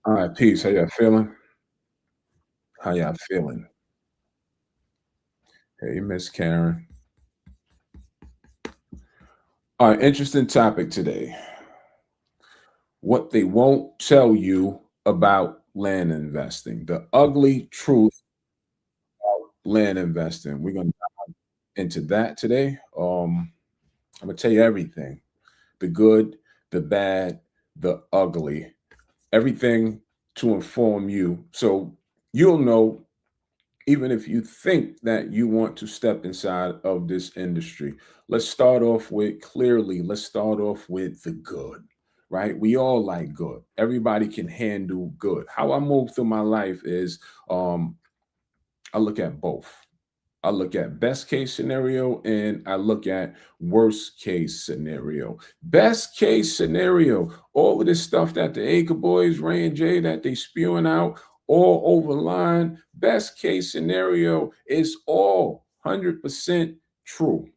All right, peace. How y'all feeling? How y'all feeling? Hey, Miss Karen. All right, interesting topic today. What they won't tell you about land investing. The ugly truth of land investing. We're gonna dive into that today. I'm gonna tell you everything. The good, the bad, the ugly. Everything to inform you. So you'll know even if you think that you want to step inside of this industry. Let's start off with clearly, let's start off with the good, right? We all like good. Everybody can handle good. How I move through my life is I look at both. I look at best case scenario and I look at worst case scenario. Best case scenario, all of this stuff that the Acre Boys, Ray and Jay, that they spewing out all over line. Best case scenario is all 100% true.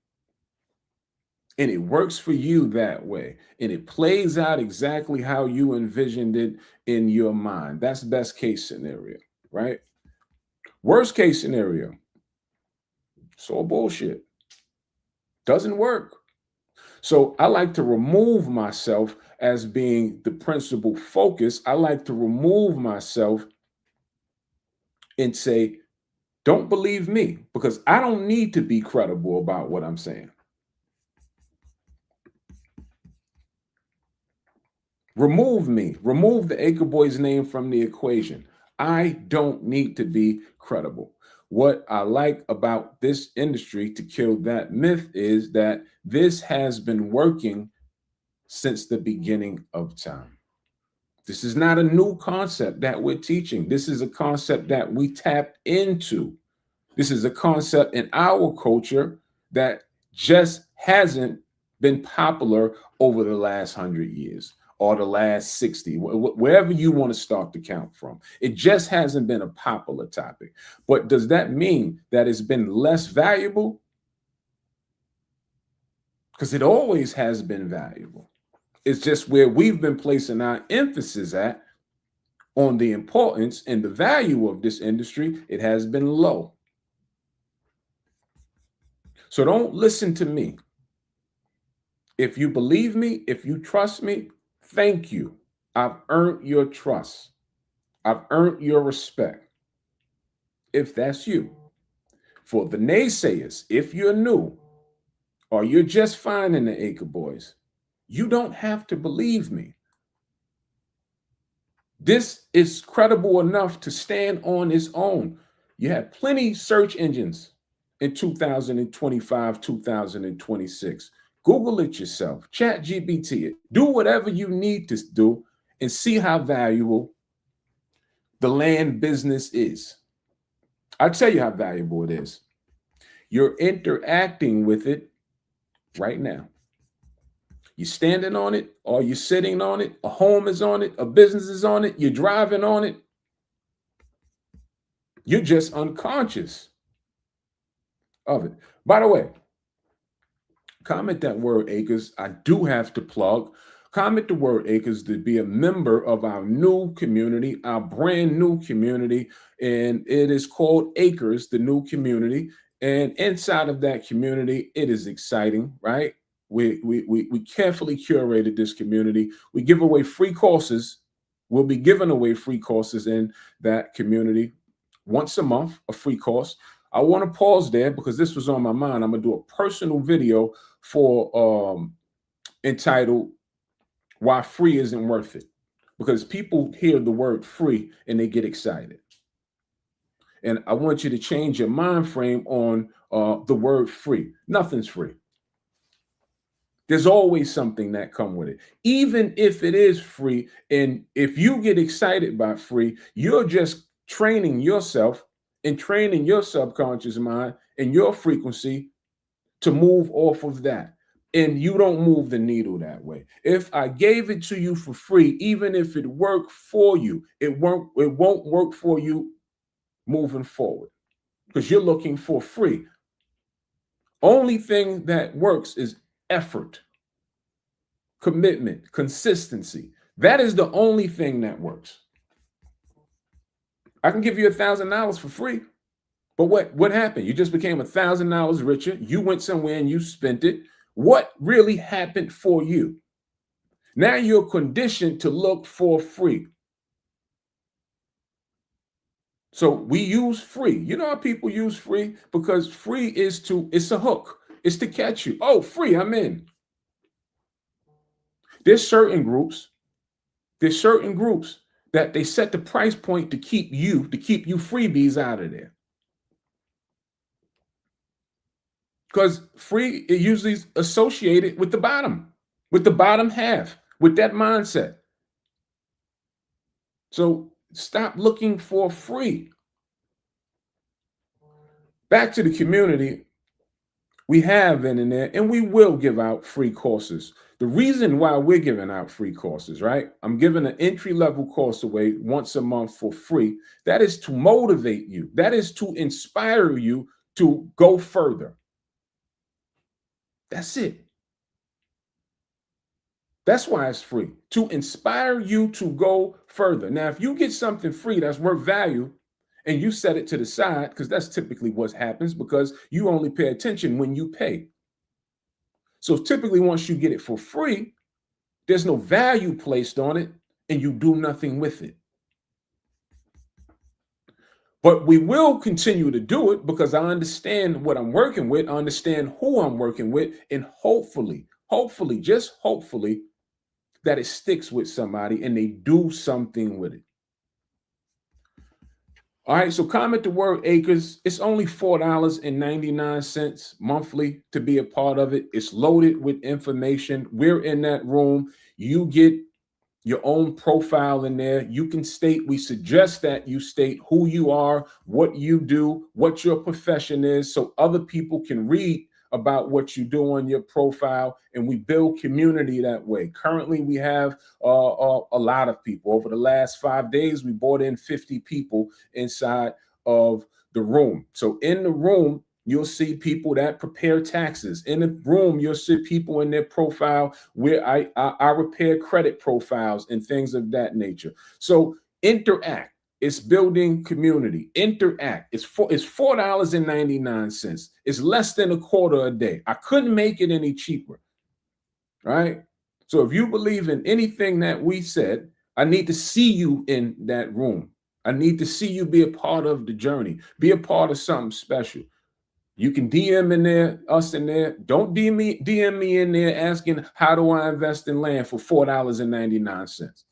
And it works for you that way. And it plays out exactly how you envisioned it in your mind. That's best case scenario, right? Worst case scenario, it's all bullshit. Doesn't work. So I like to remove myself as being the principal focus. I like to remove myself and say, don't believe me because I don't need to be credible about what I'm saying. Remove me, remove the Acre Boys name from the equation. I don't need to be credible. What I like about this industry, to kill that myth, is that this has been working since the beginning of time. This is not a new concept that we're teaching. This is a concept that we tapped into. This is a concept in our culture that just hasn't been popular over the last 100 years or the last 60, wherever you want to start the count from. It just hasn't been a popular topic. But does that mean that it's been less valuable? Because it always has been valuable. It's just where we've been placing our emphasis at on the importance and the value of this industry, it has been low. So don't listen to me. If you believe me, if you trust me, thank you. I've earned your trust. I've earned your respect. If that's you. For the naysayers, if you're new or you're just finding the Acre Boys, you don't have to believe me. This is credible enough to stand on its own. You have plenty search engines in 2025, 2026. Google it yourself, chat GPT it, do whatever you need to do and see how valuable the land business is. I'll tell you how valuable it is. You're interacting with it right now. You're standing on it, or you're sitting on it, a home is on it, a business is on it, you're driving on it. You're just unconscious of it. By the way, comment that word acres. I do have to plug. Comment the word acres to be a member of our new community, our brand new community. And it is called Acres, the new community. And inside of that community, it is exciting, right? We carefully curated this community. We give away free courses. We'll be giving away free courses in that community once a month, a free course. I want to pause there because this was on my mind. I'm gonna do a personal video for entitled "Why Free Isn't Worth It," because people hear the word free and they get excited. And I want you to change your mind frame on the word free. Nothing's free. There's always something that come with it. Even if it is free, and if you get excited by free, you're just training yourself and training your subconscious mind and your frequency to move off of that. And you don't move the needle that way. If I gave it to you for free, even if it worked for you, it won't work for you moving forward because you're looking for free. Only thing that works is effort, commitment, consistency. That is the only thing that works. I can give you $1,000 for free. But what happened? You just became $1,000 richer. You went somewhere and you spent it. What really happened for you? Now you're conditioned to look for free. So we use free. You know how people use free? Because free it's a hook. It's to catch you. Oh, free, I'm in. There's certain groups, there's certain groups that they set the price point to keep you freebies out of there. Because free is usually associated with the bottom half, with that mindset. So stop looking for free. Back to the community, we have in there, and we will give out free courses. The reason why we're giving out free courses, right? I'm giving an entry-level course away once a month for free. That is to motivate you. That is to inspire you to go further. That's it. That's why it's free, to inspire you to go further. Now, if you get something free that's worth value and you set it to the side, because that's typically what happens, because you only pay attention when you pay. So typically, once you get it for free, there's no value placed on it and you do nothing with it. But we will continue to do it because I understand what I'm working with, I understand who I'm working with, and hopefully, just hopefully, that it sticks with somebody and they do something with it. All right, so comment the word acres. It's only $4.99 monthly to be a part of it. It's loaded with information. We're in that room. You get your own profile in there. You can we suggest that you state who you are, what you do, what your profession is, so other people can read about what you do on your profile, and we build community that way. Currently, we have a lot of people. Over the last 5 days, we brought in 50 people inside of the room. So in the room, you'll see people that prepare taxes. In the room, you'll see people in their profile where I repair credit profiles and things of that nature. So interact. It's building community. Interact. It's $4.99. It's less than a quarter a day. I couldn't make it any cheaper. Right? So if you believe in anything that we said, I need to see you in that room. I need to see you be a part of the journey, be a part of something special. You can DM in there, us in there. Don't DM me in there asking, how do I invest in land for $4.99?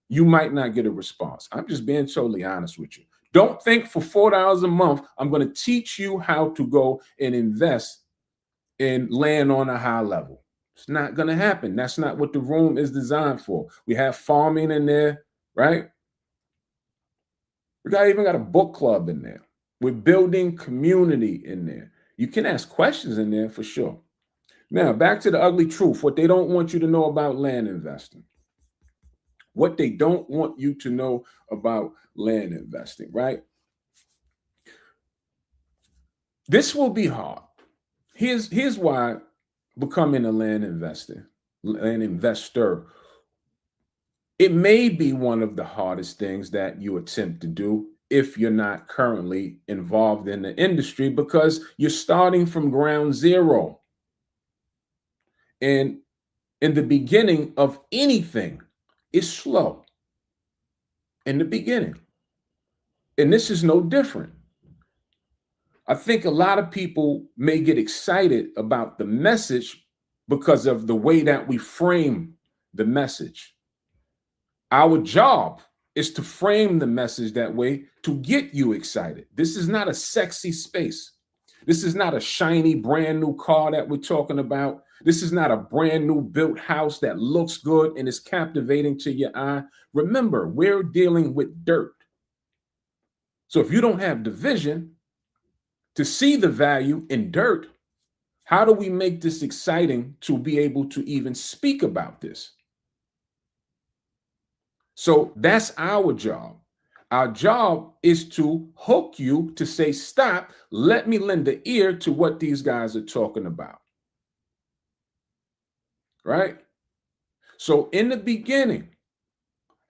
You might not get a response. I'm just being totally honest with you. Don't think for $4 a month, I'm going to teach you how to go and invest in land on a high level. It's not going to happen. That's not what the room is designed for. We have farming in there, right? We even got a book club in there. We're building community in there. You can ask questions in there for sure. Now, back to the ugly truth, what they don't want you to know about land investing. What they don't want you to know about land investing, right? This will be hard. Here's why becoming a land investor, it may be one of the hardest things that you attempt to do if you're not currently involved in the industry, because you're starting from ground zero. And in the beginning of anything, it's slow in the beginning. And this is no different. I think a lot of people may get excited about the message because of the way that we frame the message. Our job is to frame the message that way to get you excited. This is not a sexy space. This is not a shiny brand new car that we're talking about. This is not a brand new built house that looks good and is captivating to your eye. Remember, we're dealing with dirt. So if you don't have the vision to see the value in dirt, how do we make this exciting to be able to even speak about this? So that's our job. Our job is to hook you to say, stop, let me lend an ear to what these guys are talking about. Right? So in the beginning,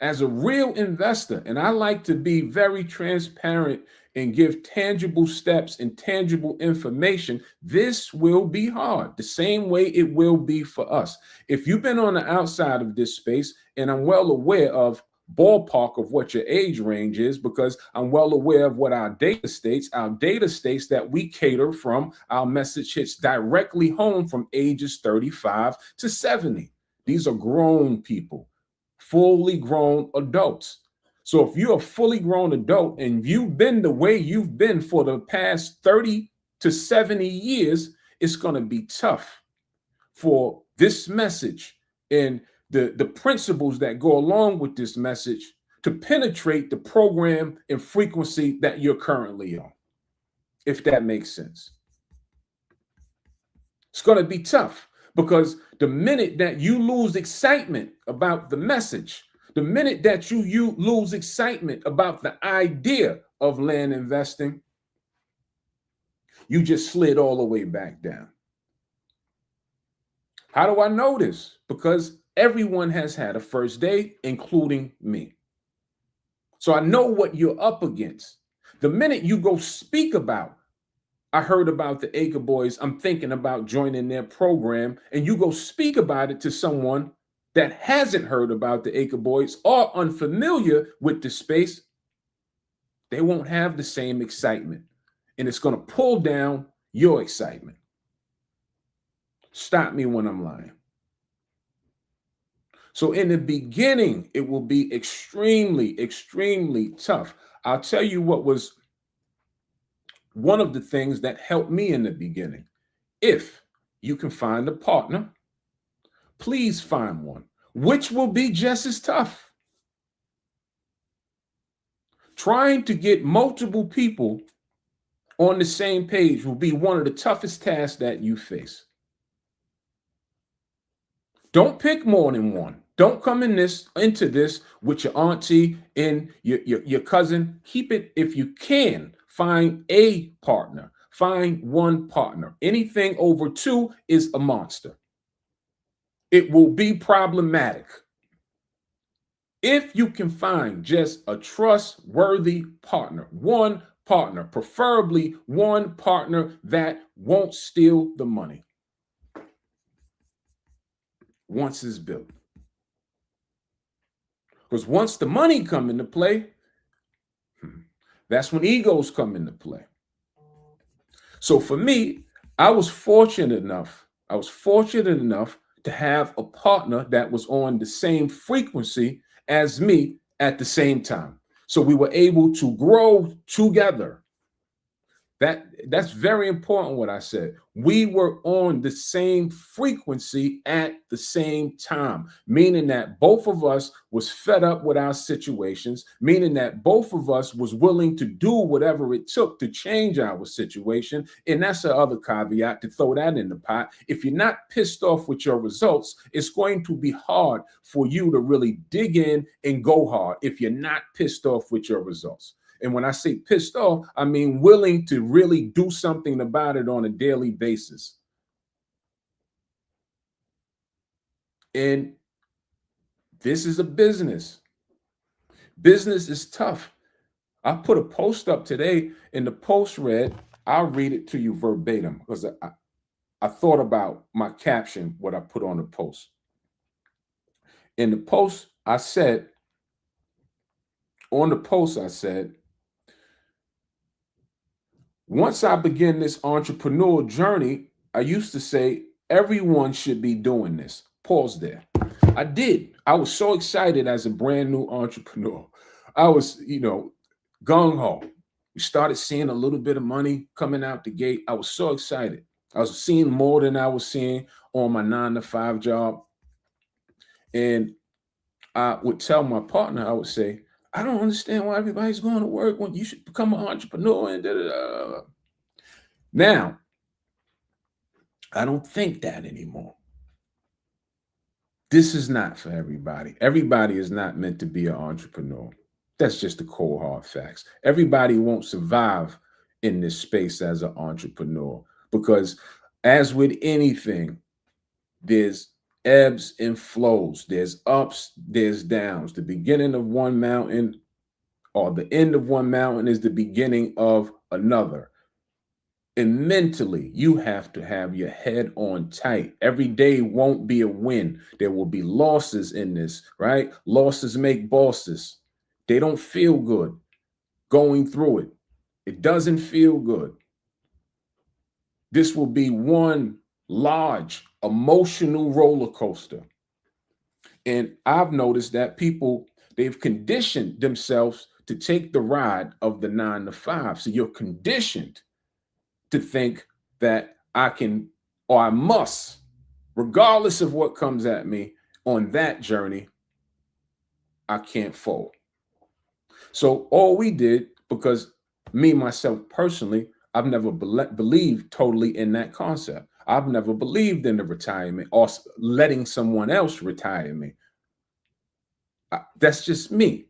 as a real investor, and I like to be very transparent and give tangible steps and tangible information, this will be hard, the same way it will be for us. If you've been on the outside of this space, and I'm well aware of ballpark of what your age range is, because I'm well aware of what our data states. Our data states that we cater from, our message hits directly home from ages 35 to 70. These are grown people, fully grown adults. So if you're a fully grown adult and you've been the way you've been for the past 30 to 70 years, it's going to be tough for this message and the principles that go along with this message to penetrate the program and frequency that you're currently on, if that makes sense. It's going to be tough because the minute that you lose excitement about the message, the minute that you lose excitement about the idea of land investing, you just slid all the way back down. How do I know this? Because everyone has had a first day, including me. So I know what you're up against. The minute you go speak about, I heard about the Acre Boys, I'm thinking about joining their program, and you go speak about it to someone that hasn't heard about the Acre Boys or unfamiliar with the space, they won't have the same excitement. And it's going to pull down your excitement. Stop me when I'm lying. So in the beginning, it will be extremely, extremely tough. I'll tell you what was one of the things that helped me in the beginning. If you can find a partner, please find one, which will be just as tough. Trying to get multiple people on the same page will be one of the toughest tasks that you face. Don't pick more than one. Don't come into this with your auntie and your cousin. Keep it, if you can, find a partner. Find one partner. Anything over two is a monster. It will be problematic. If you can find just a trustworthy partner, one partner, preferably one partner that won't steal the money once it's built. Because once the money come into play, that's when egos come into play. So for me, I was fortunate enough to have a partner that was on the same frequency as me at the same time. So we were able to grow together. That's very important what I said. We were on the same frequency at the same time, meaning that both of us was fed up with our situations, meaning that both of us was willing to do whatever it took to change our situation. And that's the other caveat, to throw that in the pot. If you're not pissed off with your results, it's going to be hard for you to really dig in and go hard if you're not pissed off with your results. And when I say pissed off, I mean willing to really do something about it on a daily basis. And this is a business. Business is tough. I put a post up today, and the post read, I'll read it to you verbatim because I thought about my caption, what I put on the post. In the post, I said, once I begin this entrepreneurial journey, I used to say, everyone should be doing this. Pause there. I did. I was so excited as a brand new entrepreneur. I was, gung-ho. We started seeing a little bit of money coming out the gate. I was so excited. I was seeing more than I was seeing on my 9-to-5 job. And I would tell my partner, I would say, I don't understand why everybody's going to work when you should become an entrepreneur and da-da-da. Now, I don't think that anymore. This is not for everybody. Everybody is not meant to be an entrepreneur. That's just the cold hard facts. Everybody won't survive in this space as an entrepreneur because, as with anything, there's ebbs and flows. There's ups, there's downs. The beginning of one mountain or the end of one mountain is the beginning of another. And mentally, you have to have your head on tight. Every day won't be a win. There will be losses in this, right? Losses make bosses. They don't feel good going through it. It doesn't feel good. This will be one large emotional roller coaster. And I've noticed that people, they've conditioned themselves to take the ride of the 9 to 5. So you're conditioned to think that I can or I must, regardless of what comes at me on that journey, I can't fold. So all we did, because me, myself personally, I've never believed totally in that concept. I've never believed in the retirement or letting someone else retire me. That's just me.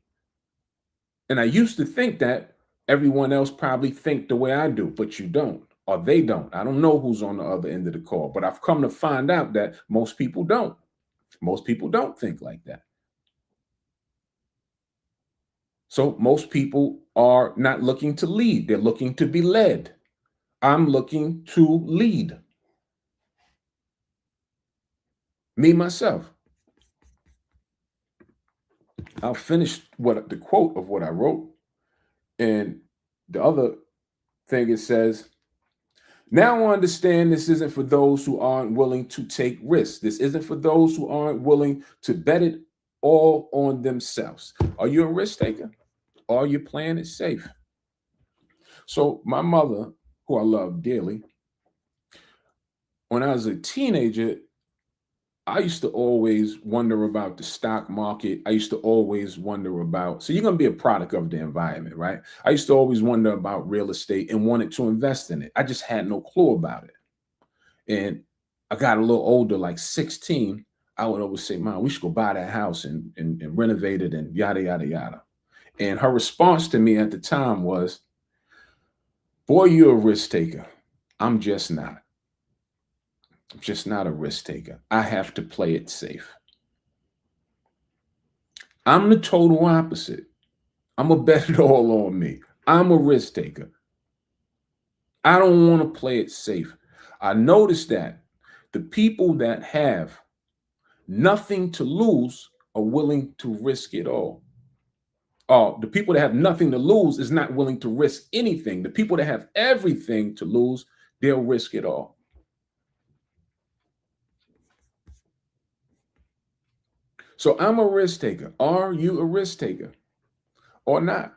And I used to think that everyone else probably think the way I do, but you don't, or they don't. I don't know who's on the other end of the call, but I've come to find out that most people don't. Most people don't think like that. So most people are not looking to lead. They're looking to be led. I'm looking to lead. Me, myself. I'll finish the quote of what I wrote. And the other thing it says, now I understand this isn't for those who aren't willing to take risks. This isn't for those who aren't willing to bet it all on themselves. Are you a risk taker? Or are you playing it safe? So my mother, who I love dearly, when I was a teenager, I used to always wonder about the stock market. I used to always wonder about, so you're going to be a product of the environment, right? I used to always wonder about real estate and wanted to invest in it. I just had no clue about it. And I got a little older, like 16. I would always say, Mom, we should go buy that house and renovate it and yada, yada, yada. And her response to me at the time was, boy, you're a risk taker. I'm just not. I'm just not a risk taker. I have to play it safe. I'm the total opposite. I'm a bet it all on me. I'm a risk taker. I don't want to play it safe. I noticed that the people that have nothing to lose are willing to risk it all. The people that have nothing to lose is not willing to risk anything. The people that have everything to lose, they'll risk it all. So I'm a risk taker. Are you a risk taker or not?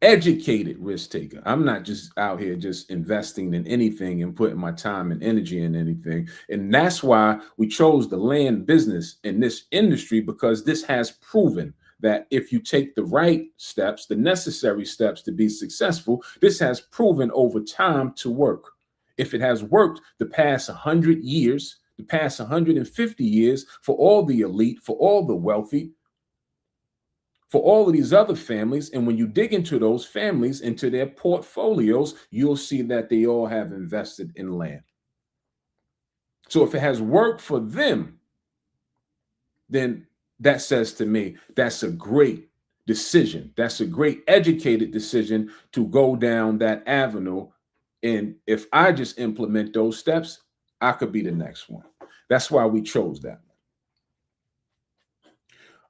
Educated risk taker. I'm not just out here just investing in anything and putting my time and energy in anything. And that's why we chose the land business in this industry, because this has proven that if you take the right steps, the necessary steps to be successful, this has proven over time to work. If it has worked the past 100 years, the past 150 years, for all the elite, for all the wealthy, for all of these other families, and when you dig into those families, into their portfolios, you'll see that they all have invested in land. So if it has worked for them, then that says to me, that's a great decision. That's a great educated decision to go down that avenue. And if I just implement those steps, I could be the next one. That's why we chose that.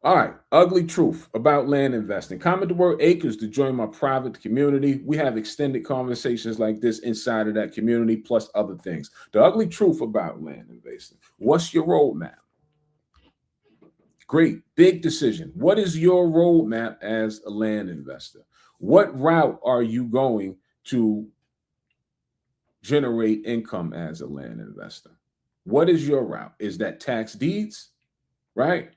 All right, ugly truth about land investing. Comment the word acres to join my private community. We have extended conversations like this inside of that community, plus other things. The ugly truth about land investing. What's your roadmap? Great, big decision. What is your roadmap as a land investor? What route are you going to generate income as a land investor? What is your route? Is that tax deeds, right?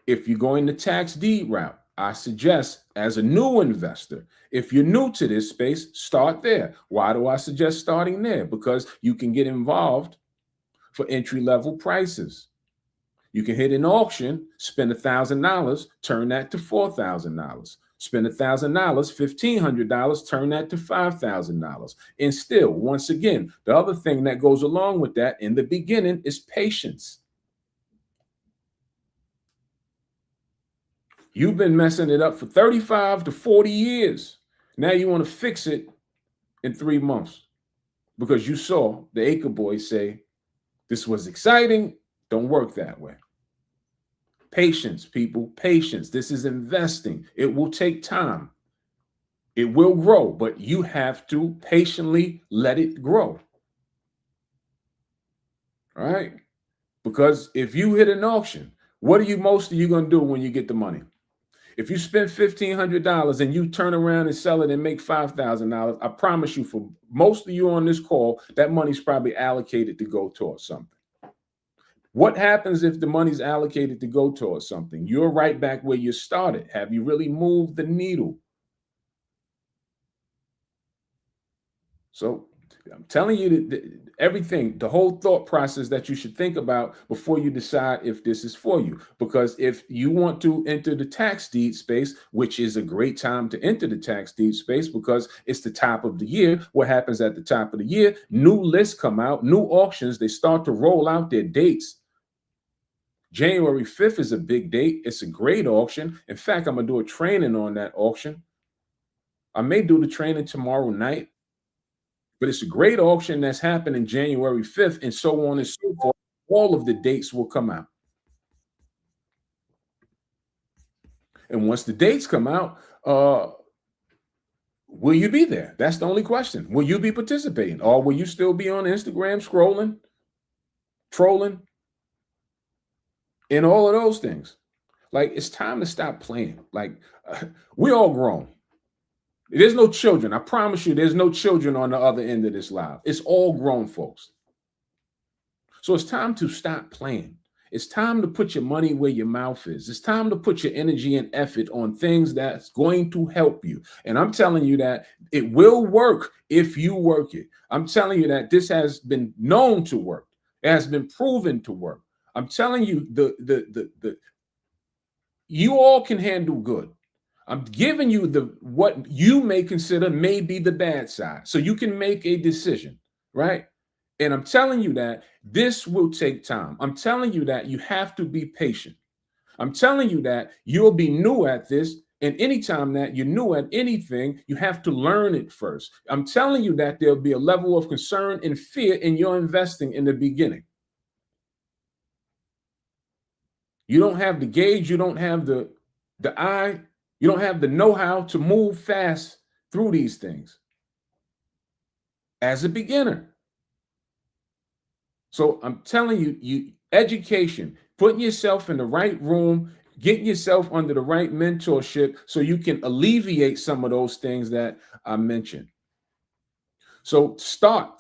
If you're going the tax deed route, I suggest as a new investor, if you're new to this space, start there. Why do I suggest starting there? Because you can get involved for entry-level prices. You can hit an auction, spend $1,000, turn that to $4,000. Spend $1,000, $1,500, turn that to $5,000. And still, once again, the other thing that goes along with that in the beginning is patience. You've been messing it up for 35 to 40 years. Now you want to fix it in 3 months because you saw the Acre Boy say, this was exciting. Don't work that way. Patience, people, patience. This is investing. It will take time. It will grow, but you have to patiently let it grow. All right? Because if you hit an auction, what are you most of you going to do when you get the money? If you spend $1,500 and you turn around and sell it and make $5,000, I promise you, for most of you on this call, that money's probably allocated to go towards something. What happens if the money's allocated to go towards something? You're right back where you started. Have you really moved the needle? So I'm telling you that everything, the whole thought process that you should think about before you decide if this is for you. Because if you want to enter the tax deed space, which is a great time to enter the tax deed space because it's the top of the year. What happens at the top of the year? New lists come out, new auctions, they start to roll out their dates. January 5th is a big date. It's a great auction. In fact, I'm going to do a training on that auction. I may do the training tomorrow night. But it's a great auction that's happening January 5th and so on and so forth. All of the dates will come out. And once the dates come out, will you be there? That's the only question. Will you be participating? Or will you still be on Instagram scrolling, trolling, and all of those things? Like, it's time to stop playing. Like, we all grown. There's no children. I promise you, there's no children on the other end of this live. It's all grown folks. So it's time to stop playing. It's time to put your money where your mouth is. It's time to put your energy and effort on things that's going to help you. And I'm telling you that it will work if you work it. I'm telling you that this has been known to work. It has been proven to work. I'm telling you, you all can handle good. I'm giving you what you may consider may be the bad side, so you can make a decision, right? And I'm telling you that this will take time. I'm telling you that you have to be patient. I'm telling you that you'll be new at this. And anytime that you're new at anything, you have to learn it first. I'm telling you that there'll be a level of concern and fear in your investing in the beginning. You don't have the gauge, you don't have the eye, you don't have the know-how to move fast through these things as a beginner. So I'm telling you, education, putting yourself in the right room, getting yourself under the right mentorship so you can alleviate some of those things that I mentioned. So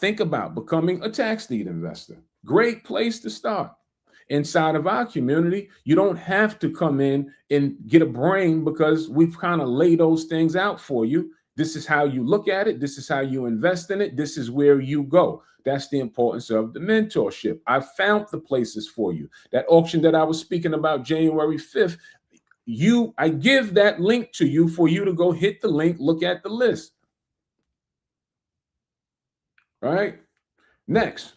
think about becoming a tax deed investor. Great place to start. Inside of our community, you don't have to come in and get a brain because we've kind of laid those things out for you. This is how you look at it. This is how you invest in it. This is where you go. That's the importance of the mentorship. I found the places for you. That auction that I was speaking about January 5th, I give that link to you for you to go hit the link, look at the list. All right. Next.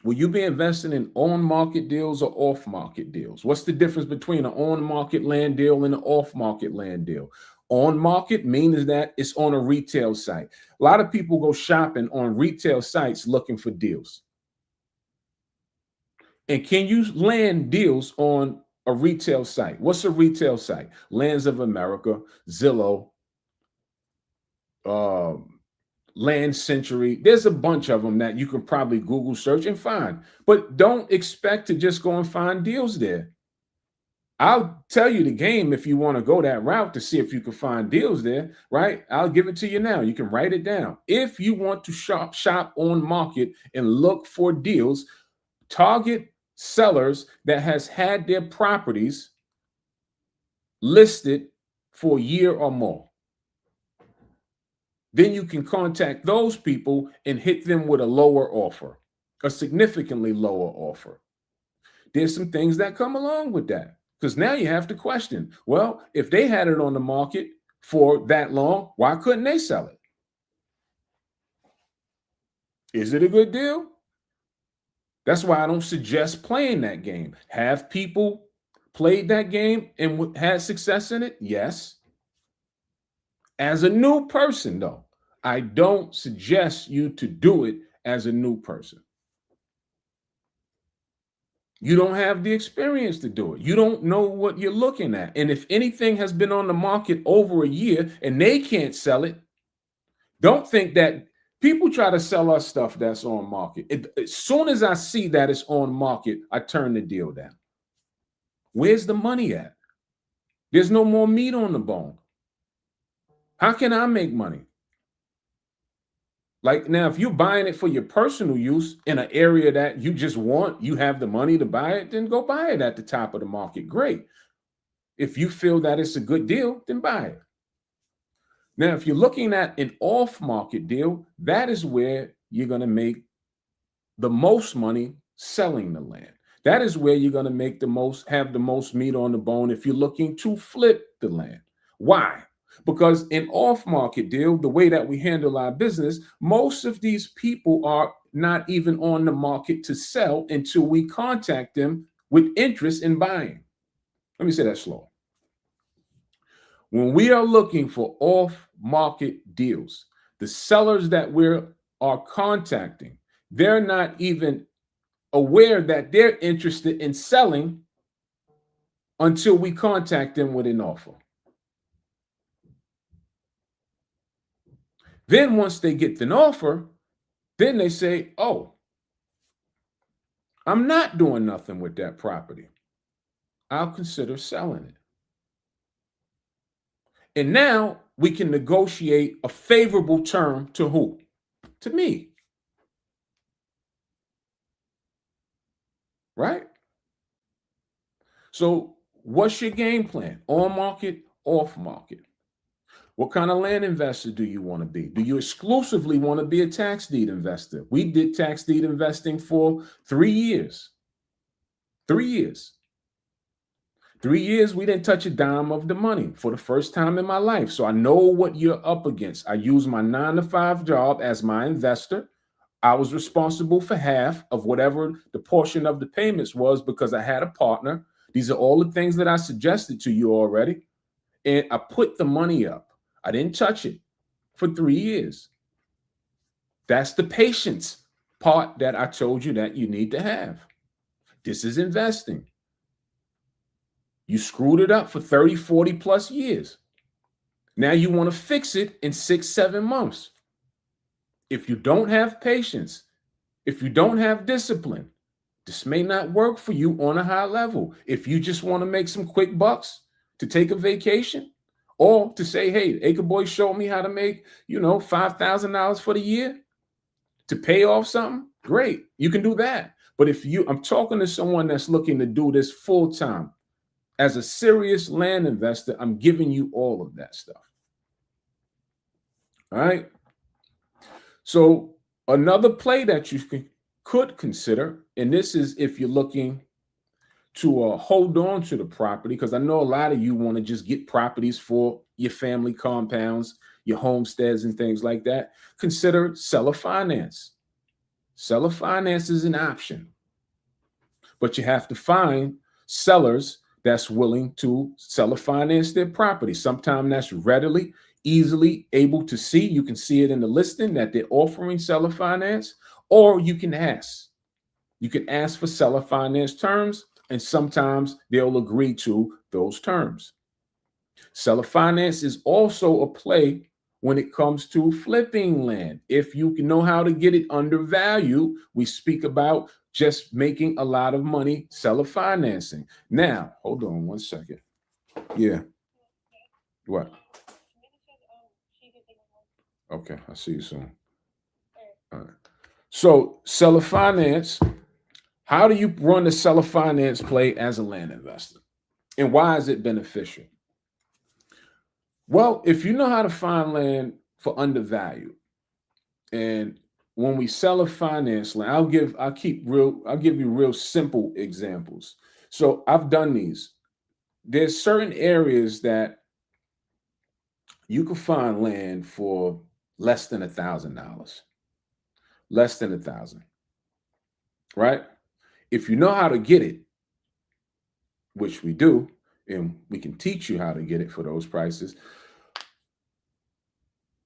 Will you be investing in on-market deals or off-market deals? What's the difference between an on-market land deal and an off-market land deal? On-market means that it's on a retail site. A lot of people go shopping on retail sites looking for deals. And can you land deals on a retail site? What's a retail site? Lands of America, Zillow, Land Century. There's a bunch of them that you can probably Google search and find, but don't expect to just go and find deals there. I'll tell you the game if you want to go that route to see if you can find deals there, right? I'll give it to you now. You can write it down. If you want to shop on market and look for deals, target sellers that has had their properties listed for a year or more. Then you can contact those people and hit them with a lower offer, a significantly lower offer. There's some things that come along with that because now you have to question, well, if they had it on the market for that long, why couldn't they sell it? Is it a good deal? That's why I don't suggest playing that game. Have people played that game and had success in it? Yes. As a new person, though, I don't suggest you to do it as a new person. You don't have the experience to do it. You don't know what you're looking at. And if anything has been on the market over a year and they can't sell it, don't think that people try to sell us stuff that's on market. As soon as I see that it's on market, I turn the deal down. Where's the money at? There's no more meat on the bone. How can I make money? Like now, if you're buying it for your personal use in an area that you just want, you have the money to buy it, then go buy it at the top of the market. Great. If you feel that it's a good deal, then buy it. Now, if you're looking at an off-market deal, that is where you're going to make the most money selling the land. That is where you're going to make have the most meat on the bone if you're looking to flip the land. Why? Because in off-market deal, the way that we handle our business, most of these people are not even on the market to sell until we contact them with interest in buying. Let me say that slow. When we are looking for off-market deals, the sellers that we are contacting, they're not even aware that they're interested in selling until we contact them with an offer. Then once they get an offer, then they say, oh, I'm not doing nothing with that property. I'll consider selling it. And now we can negotiate a favorable term to who? To me. Right? So what's your game plan? On market, off market? What kind of land investor do you want to be? Do you exclusively want to be a tax deed investor? We did tax deed investing for 3 years. 3 years. 3 years, we didn't touch a dime of the money for the first time in my life. So I know what you're up against. I use my 9-to-5 job as my investor. I was responsible for half of whatever the portion of the payments was because I had a partner. These are all the things that I suggested to you already. And I put the money up. I didn't touch it for 3 years. That's the patience part that I told you that you need to have. This is investing. You screwed it up for 30, 40 plus years. Now you want to fix it in 6, 7 months. If you don't have patience, if you don't have discipline, this may not work for you on a high level. If you just want to make some quick bucks to take a vacation, or to say, hey, Acre Boy showed me how to make, $5,000 for the year to pay off something, great. You can do that. But I'm talking to someone that's looking to do this full time. As a serious land investor, I'm giving you all of that stuff. All right. So another play that you could consider, and this is if you're looking to hold on to the property, because I know a lot of you want to just get properties for your family compounds, your homesteads and things like that. Consider seller finance. Seller finance is an option, but you have to find sellers that's willing to seller finance their property. Sometimes that's readily, easily able to see. You can see it in the listing that they're offering seller finance, or you can ask. You can ask for seller finance terms, and sometimes they'll agree to those terms. Seller finance is also a play when it comes to flipping land. If you know how to get it undervalued, we speak about just making a lot of money seller financing. Now, hold on one second. Yeah. What? Okay, I'll see you soon. All right. So seller finance, how do you run the seller finance play as a land investor? And why is it beneficial? Well, if you know how to find land for undervalued, and when we seller finance land, I'll give you real simple examples. So I've done these. There's certain areas that you can find land for less than $1,000. Less than 1,000. Right? If you know how to get it, which we do, and we can teach you how to get it for those prices.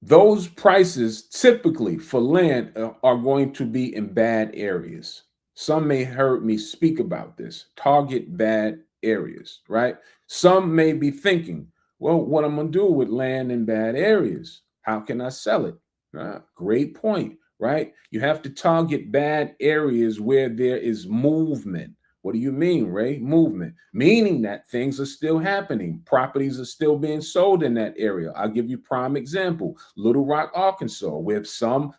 Those prices typically for land are going to be in bad areas. Some may heard me speak about this. Target bad areas, right? Some may be thinking, well, what I'm going to do with land in bad areas? How can I sell it? Great point, right? You have to target bad areas where there is movement. What do you mean, Ray? Movement, meaning that things are still happening. Properties are still being sold in that area. I'll give you prime example, Little Rock, Arkansas, where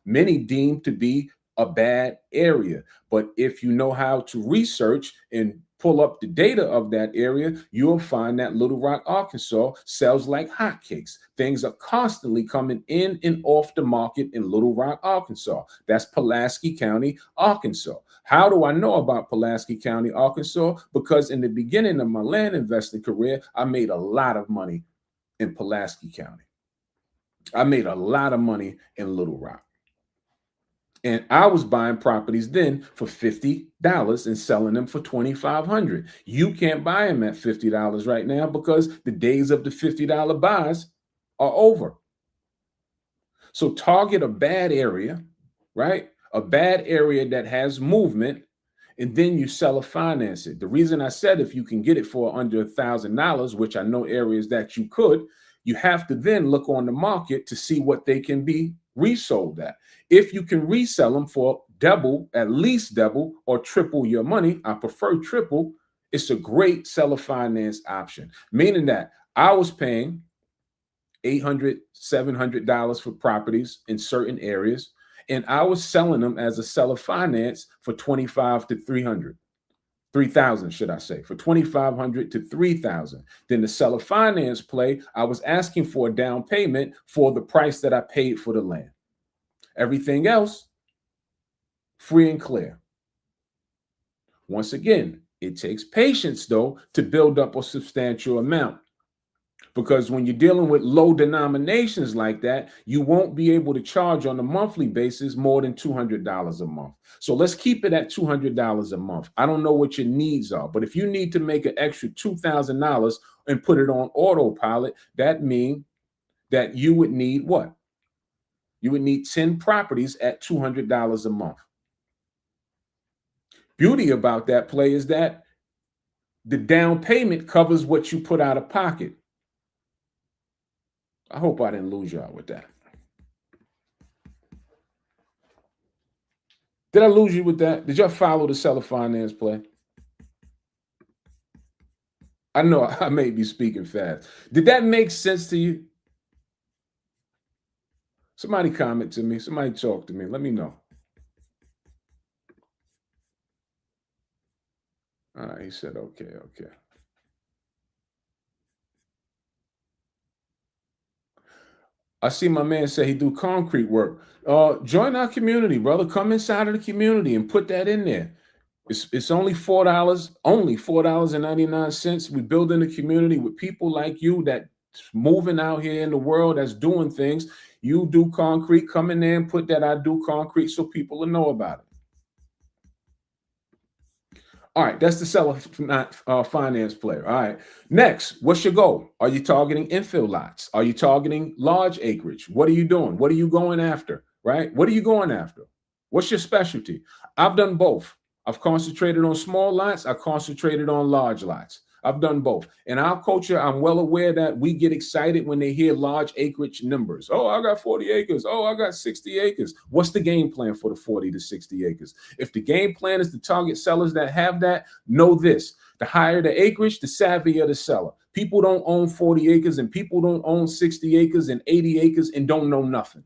many deemed to be a bad area. But if you know how to research and pull up the data of that area, you'll find that Little Rock, Arkansas sells like hotcakes. Things are constantly coming in and off the market in Little Rock, Arkansas. That's Pulaski County, Arkansas. How do I know about Pulaski County, Arkansas? Because in the beginning of my land investing career, I made a lot of money in Pulaski County. I made a lot of money in Little Rock. And I was buying properties then for $50 and selling them for $2,500. You can't buy them at $50 right now because the days of the $50 buys are over. So target a bad area, right? A bad area that has movement, and then you sell or finance it. The reason I said if you can get it for under $1,000, which I know areas that you could, you have to then look on the market to see what they can be resold at. If you can resell them for double, at least double or triple your money, I prefer triple, it's a great seller finance option. Meaning that I was paying $800, $700 for properties in certain areas, and I was selling them as a seller finance for $2,500 to $300. 3,000, should I say, for $2,500 to $3,000. Then the seller finance play, I was asking for a down payment for the price that I paid for the land. Everything else, free and clear. Once again, it takes patience, though, to build up a substantial amount. Because when you're dealing with low denominations like that, you won't be able to charge on a monthly basis more than $200 a month. So let's keep it at $200 a month. I don't know what your needs are, but if you need to make an extra $2,000 and put it on autopilot, that means that you would need what? You would need 10 properties at $200 a month. Beauty about that play is that the down payment covers what you put out of pocket. I hope I didn't lose y'all with that. Did I lose you with that? Did y'all follow the seller finance play? I know I may be speaking fast. Did that make sense to you? Somebody comment to me. Somebody talk to me. Let me know. All right, he said, okay. I see my man say he do concrete work. Join our community, brother. Come inside of the community and put that in there. It's only $4, only $4.99. We build in a community with people like you that's moving out here in the world, that's doing things. You do concrete, come in there and put that I do concrete so people will know about it. All right, that's the seller finance player. All right, next, what's your goal? Are you targeting infill lots? Are you targeting large acreage? What are you doing? What are you going after, right? What are you going after? What's your specialty? I've done both. I've concentrated on small lots. I concentrated on large lots. I've done both. In our culture, I'm well aware that we get excited when they hear large acreage numbers. Oh, I got 40 acres. Oh, I got 60 acres. What's the game plan for the 40 to 60 acres? If the game plan is to target sellers that have that, know this. The higher the acreage, the savvier the seller. People don't own 40 acres and people don't own 60 acres and 80 acres and don't know nothing.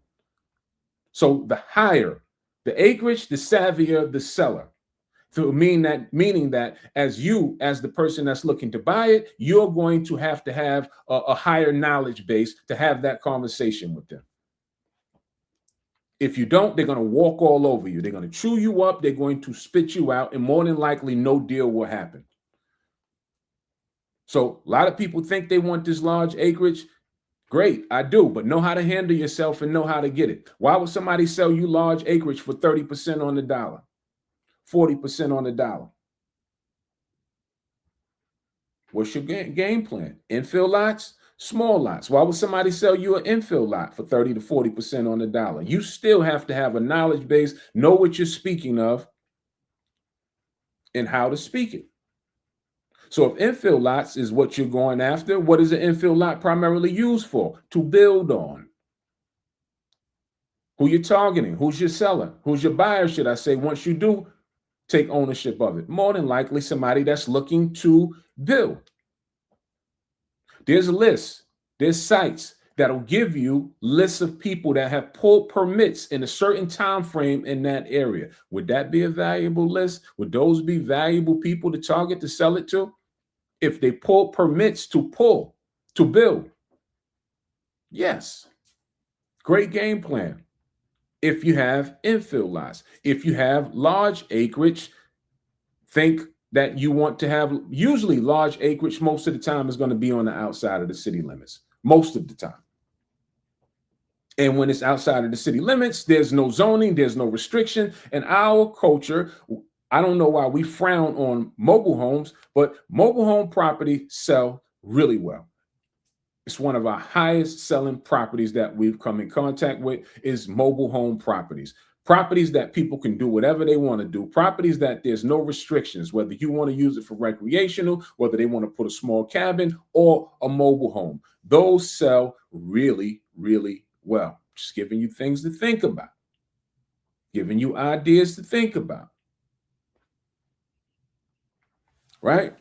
So the higher the acreage, the savvier the seller. So meaning that as the person that's looking to buy it, you're going to have a higher knowledge base to have that conversation with them. If you don't, they're going to walk all over you. They're going to chew you up. They're going to spit you out, and more than likely, no deal will happen. So a lot of people think they want this large acreage. Great, I do, but know how to handle yourself and know how to get it. Why would somebody sell you large acreage for 30% on the dollar? 40% on the dollar? What's your game plan? Infill lots, small lots. Why would somebody sell you an infill lot for 30 to 40% on the dollar? You still have to have a knowledge base, know what you're speaking of, and how to speak it. So if infill lots is what you're going after, what is an infill lot primarily used for? To build on. Who you're targeting, who's your seller, who's your buyer, should I say, once you do take ownership of it? More than likely somebody that's looking to build. There's a list, there's sites that'll give you lists of people that have pulled permits in a certain time frame in that area. Would that be a valuable list? Would those be valuable people to target to sell it to? If they pull permits to build. Yes. Great game plan. If you have infill lots, if you have large acreage, think that you want to have, usually large acreage most of the time is going to be on the outside of the city limits, most of the time. And when it's outside of the city limits, there's no zoning, there's no restriction. And our culture, I don't know why we frown on mobile homes, but mobile home property sell really well. It's one of our highest selling properties that we've come in contact with is mobile home properties. Properties that people can do whatever they want to do. Properties that there's no restrictions, whether you want to use it for recreational, whether they want to put a small cabin or a mobile home. Those sell really, really well. Just giving you things to think about. Giving you ideas to think about. Right?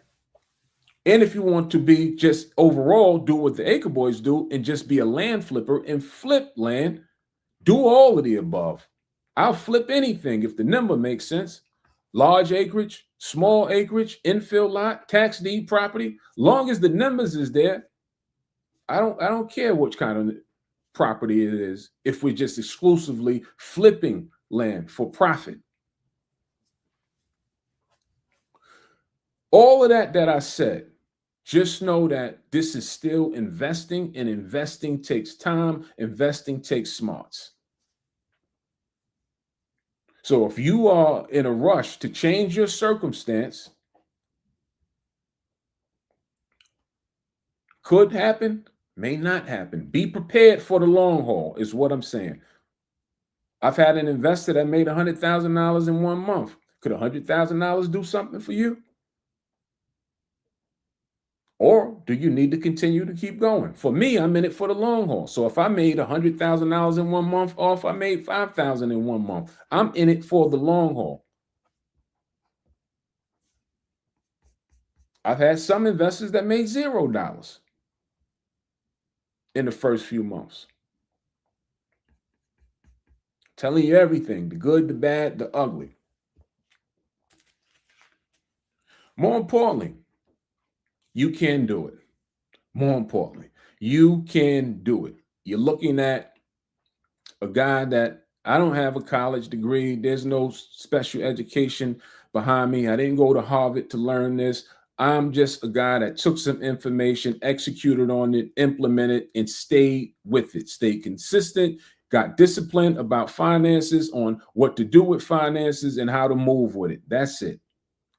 And if you want to be just overall, do what the Acre Boys do and just be a land flipper and flip land, do all of the above. I'll flip anything if the number makes sense. Large acreage, small acreage, infill lot, tax deed property. Long as the numbers is there, I don't care which kind of property it is if we're just exclusively flipping land for profit. All of that I said, just know that this is still investing, and investing takes time. Investing takes smarts. So if you are in a rush to change your circumstance, could happen, may not happen. Be prepared for the long haul is what I'm saying. I've had an investor that made $100,000 in 1 month. Could $100,000 do something for you? Or do you need to continue to keep going? For me, I'm in it for the long haul. So if I made $100,000 in 1 month, or if I made $5,000 in 1 month, I'm in it for the long haul. I've had some investors that made $0 in the first few months. Telling you everything, the good, the bad, the ugly. More importantly, you can do it. More importantly, you can do it. You're looking at a guy that I don't have a college degree. There's no special education behind me. I didn't go to Harvard to learn this. I'm just a guy that took some information, executed on it, implemented, and stayed with it, stayed consistent, got disciplined about finances, on what to do with finances and how to move with it. That's it.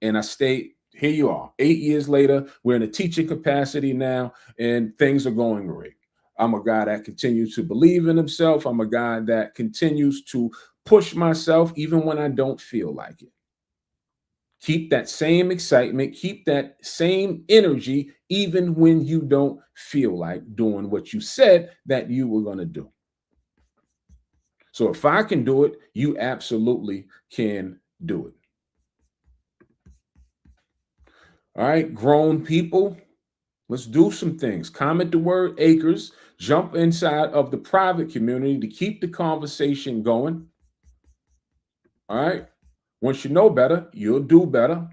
And I stayed. Here you are. 8 years later, we're in a teaching capacity now, and things are going great. I'm a guy that continues to believe in himself. I'm a guy that continues to push myself even when I don't feel like it. Keep that same excitement, keep that same energy, even when you don't feel like doing what you said that you were going to do. So if I can do it, you absolutely can do it. All right, grown people, let's do some things. Comment the word acres, jump inside of the private community to keep the conversation going. All right. Once you know better, you'll do better.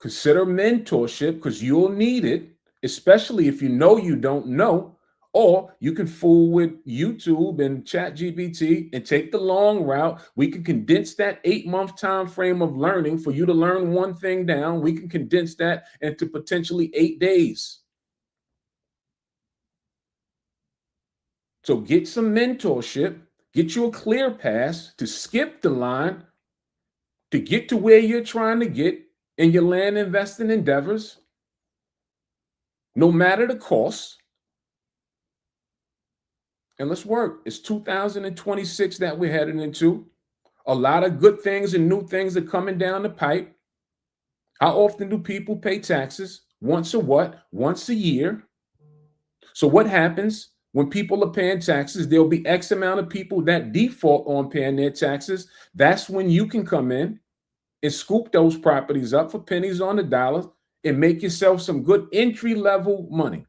Consider mentorship because you'll need it, especially if you know you don't know. Or you can fool with YouTube and ChatGPT and take the long route. We can condense that 8-month time frame of learning for you to learn one thing down. We can condense that into potentially 8 days. So get some mentorship, get you a clear pass to skip the line to get to where you're trying to get in your land investing endeavors. no matter the cost. And let's work. It's 2026 that we're heading into. A lot of good things and new things are coming down the pipe. How often do people pay taxes? Once a what? Once a year. So what happens when people are paying taxes? There'll be X amount of people that default on paying their taxes. That's when you can come in and scoop those properties up for pennies on the dollar and make yourself some good entry level money.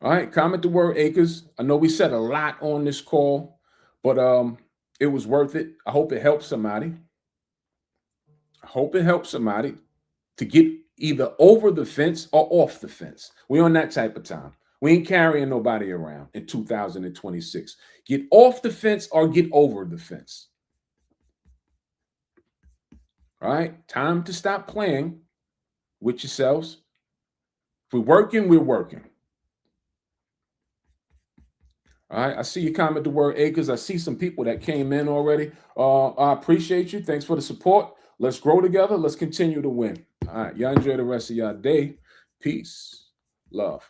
All right, comment the word acres. I know we said a lot on this call, but it was worth it. I hope it helps somebody. I hope it helps somebody to get either over the fence or off the fence. We're on that type of time. We ain't carrying nobody around in 2026. Get off the fence or get over the fence. All right, time to stop playing with yourselves. If we're working, we're working. All right, I see you comment the word acres. I see some people that came in already. I appreciate you. Thanks for the support. Let's grow together. Let's continue to win. All right, y'all enjoy the rest of y'all day. Peace, love.